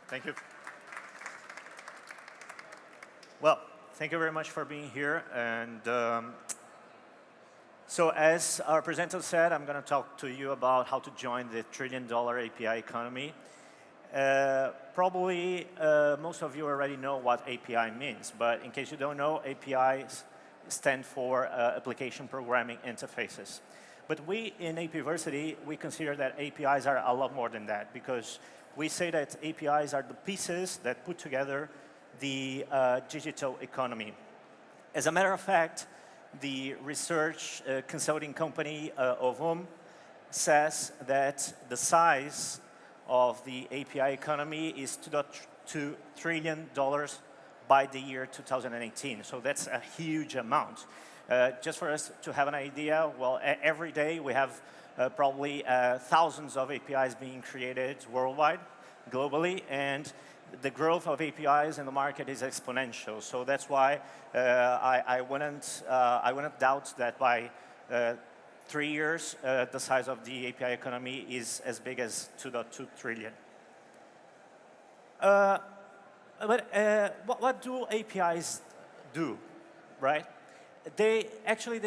Thank you. Well, thank you very much for being here. And so as our presenter said, I'm going to talk to you about how to join the trillion-dollar API economy. Probably most of you already know what API means, but in case you don't know, APIs stand for Application Programming Interfaces. But we in Apiversity, we consider that APIs are a lot more than that, because we say that APIs are the pieces that put together the digital economy. As a matter of fact, the research consulting company Ovum says that the size of the API economy is $2.2 trillion by the year 2018. So that's a huge amount. Just for us to have an idea, well, every day we have probably thousands of APIs being created worldwide, globally, and the growth of APIs in the market is exponential. So that's why I wouldn't doubt that by 3 years, the size of the API economy is as big as 2.2 trillion. What do APIs do, right? They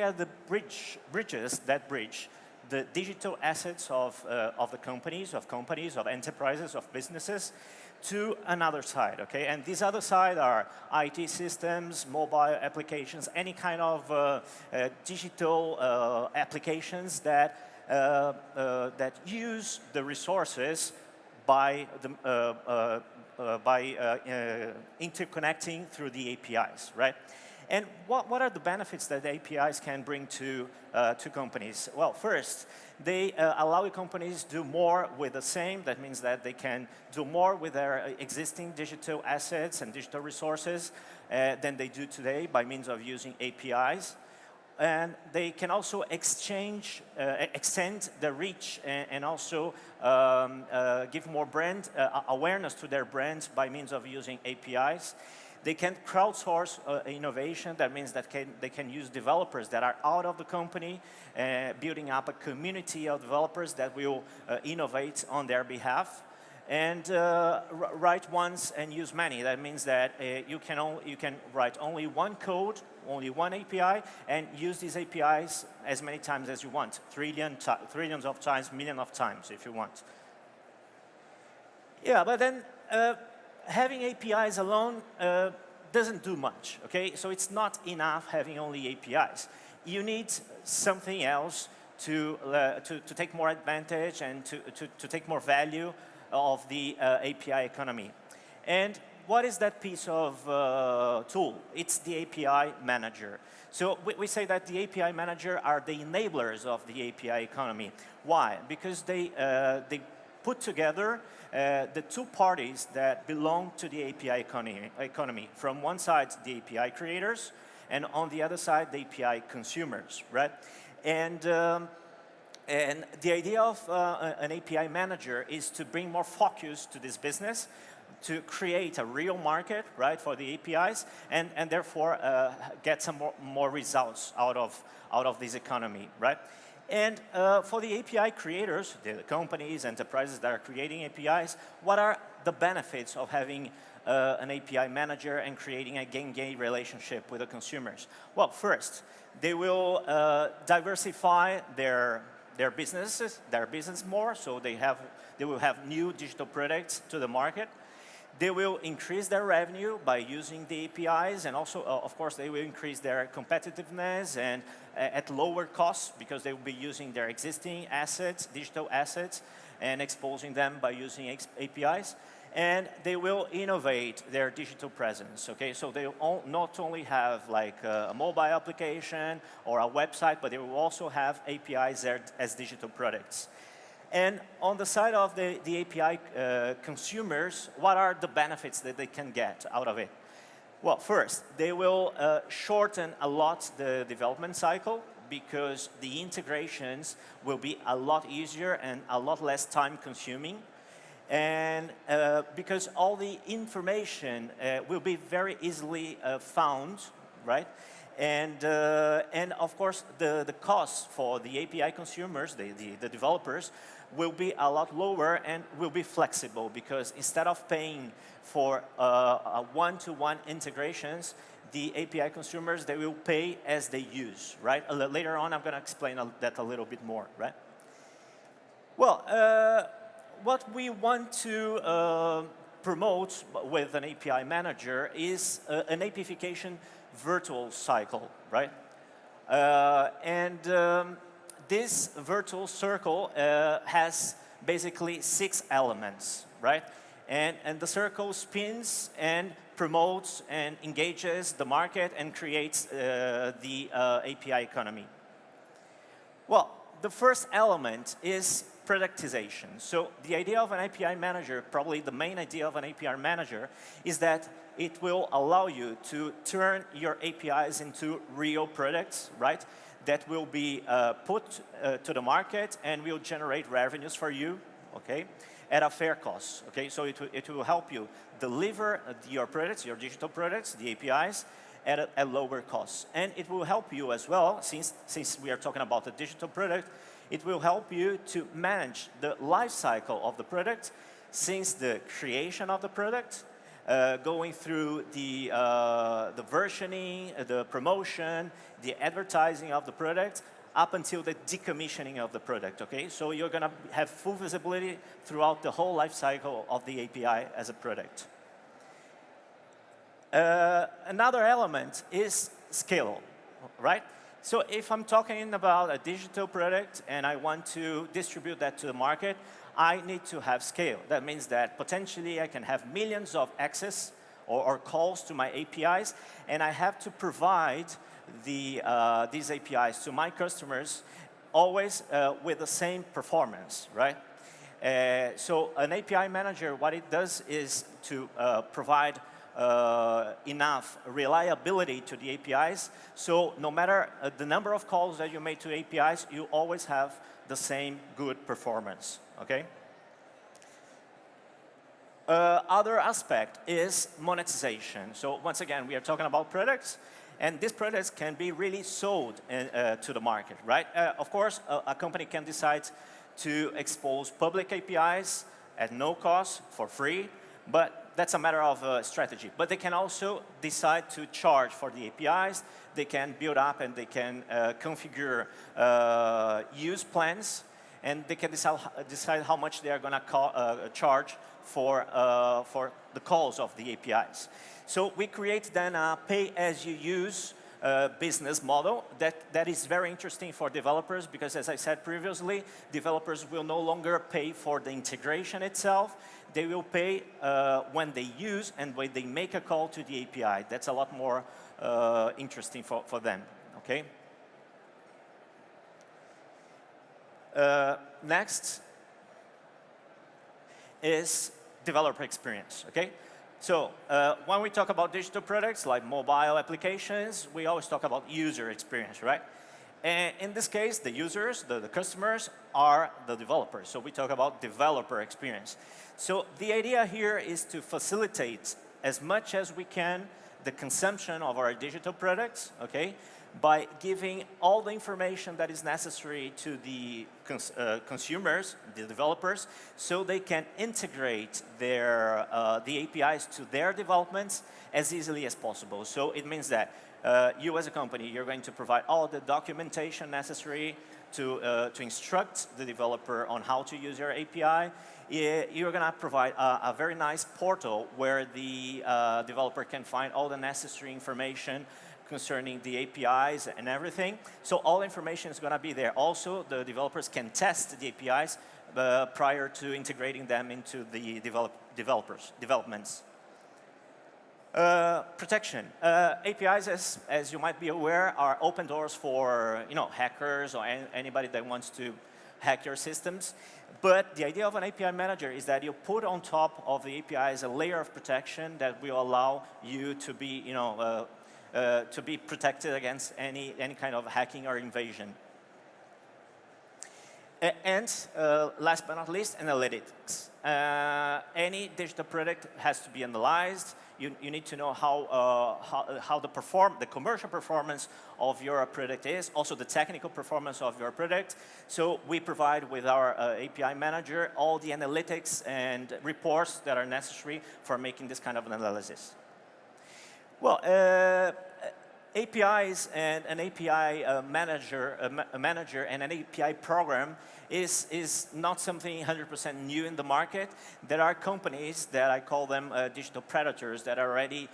are the bridges that bridge the digital assets of the companies, of enterprises, of businesses, to another side, okay? And these other side are IT systems, mobile applications, any kind of digital applications that use the resources by interconnecting through the APIs, right? And what are the benefits that the APIs can bring to companies? Well, first, they allow companies to do more with the same. That means that they can do more with their existing digital assets and digital resources than they do today by means of using APIs. And they can also extend the reach and also give more brand awareness to their brands by means of using APIs. They can crowdsource innovation. That means that they can use developers that are out of the company, building up a community of developers that will innovate on their behalf. And write once and use many. That means that you can write only one code, only one API, and use these APIs as many times as you want. Trillions of times, millions of times if you want. Yeah, but then having APIs alone doesn't do much, okay? So it's not enough having only APIs. You need something else to take more advantage and to take more value of the API economy. And what is that piece of tool? It's the API manager. So we say that the API manager are the enablers of the API economy. Why? Because they put together the two parties that belong to the API economy. From one side, the API creators, and on the other side, the API consumers, right? And the idea of an API manager is to bring more focus to this business, to create a real market, right, for the APIs, and therefore get some more results out of this economy, right? And for the API creators, the companies, enterprises that are creating APIs, what are the benefits of having an API manager and creating a gain-gain relationship with the consumers? Well, first, they will diversify their business more, so they will have new digital products to the market. They will increase their revenue by using the APIs, and also, of course, they will increase their competitiveness and at lower costs because they will be using their existing assets, digital assets, and exposing them by using APIs. And they will innovate their digital presence, okay? So they will not only have like a mobile application or a website, but they will also have APIs there as digital products. And on the side of the API consumers, what are the benefits that they can get out of it? Well, first, they will shorten a lot the development cycle because the integrations will be a lot easier and a lot less time consuming. And because all the information will be very easily found, right? And of course, the costs for the API consumers, the developers, will be a lot lower and will be flexible, because instead of paying for one-to-one integrations, the API consumers, they will pay as they use, right? Later on, I'm going to explain that a little bit more, right? Well, what we want to promote with an API manager is an apification virtual cycle, right? This virtual circle has basically 6 elements, right? And the circle spins and promotes and engages the market and creates the API economy. Well, the first element is productization. So the idea of an API manager, probably the main idea of an API manager, is that it will allow you to turn your APIs into real products, right? That will be put to the market and will generate revenues for you, okay? At a fair cost, okay? So it will help you deliver your products, your digital products, the APIs, at a lower cost. And it will help you as well, since we are talking about a digital product, it will help you to manage the life cycle of the product, since the creation of the product, going through the versioning, the promotion, the advertising of the product, up until the decommissioning of the product, okay? So you're going to have full visibility throughout the whole life cycle of the API as a product. Another element is scale, right? So if I'm talking about a digital product and I want to distribute that to the market, I need to have scale. That means that potentially I can have millions of access or calls to my APIs, and I have to provide these APIs to my customers always with the same performance, right? So an API manager, what it does is to provide enough reliability to the APIs, so no matter the number of calls that you make to APIs, you always have the same good performance, okay? Other aspect is monetization. So once again, we are talking about products, and these products can be really sold to the market, right? Of course, a company can decide to expose public APIs at no cost, for free, but that's a matter of strategy. But they can also decide to charge for the APIs. They can build up and they can configure use plans, and they can decide how much they are going to charge for the calls of the APIs. So we create then a pay-as-you-use business model that is very interesting for developers, because as I said previously, developers will no longer pay for the integration itself. They will pay when they use and when they make a call to the API. That's a lot more interesting for them, okay? Next is developer experience, okay? So when we talk about digital products like mobile applications, we always talk about user experience, right? And in this case, the users, the customers, are the developers. So we talk about developer experience. So the idea here is to facilitate as much as we can the consumption of our digital products, okay, by giving all the information that is necessary to the consumers, the developers, so they can integrate their, the APIs to their developments as easily as possible. So it means that you as a company, you're going to provide all the documentation necessary to instruct the developer on how to use your API. You're going to provide a very nice portal where the developer can find all the necessary information concerning the APIs and everything. So all information is going to be there. Also, the developers can test the APIs prior to integrating them into the developments. Protection. APIs, as you might be aware, are open doors for hackers or anybody that wants to hack your systems. But the idea of an API manager is that you put on top of the APIs a layer of protection that will allow you to be protected against any kind of hacking or invasion. And last but not least, analytics. Any digital product has to be analyzed. you need to know how the commercial performance of your product is, also the technical performance of your product. So we provide with our API manager all the analytics and reports that are necessary for making this kind of an analysis. Well, APIs and an API manager and an API program is not something 100% new in the market. There are companies that I call them digital predators that are already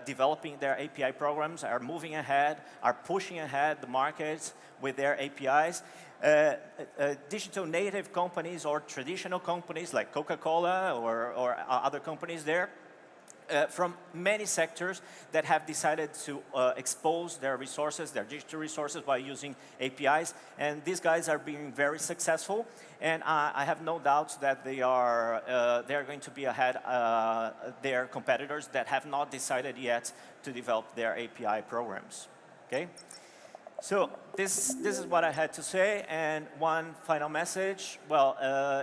developing their API programs, are moving ahead, are pushing ahead the markets with their APIs. Digital native companies or traditional companies like Coca-Cola or other companies there, from many sectors that have decided to expose their resources, their digital resources, by using APIs. And these guys are being very successful. And I have no doubts that they are going to be ahead their competitors that have not decided yet to develop their API programs. Okay? So this is what I had to say, and one final message. Well,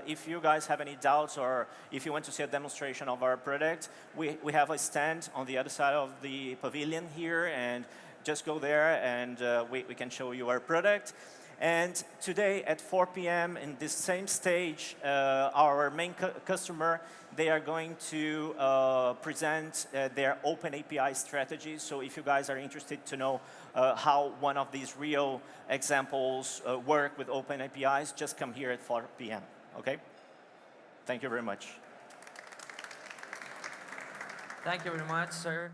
if you guys have any doubts or if you want to see a demonstration of our product, we have a stand on the other side of the pavilion here, and just go there and we can show you our product. And today at 4 p.m. in this same stage, our main customer, they are going to present their open API strategy. So if you guys are interested to know how one of these real examples work with open APIs, just come here at 4 p.m. Okay? Thank you very much. Thank you very much, sir.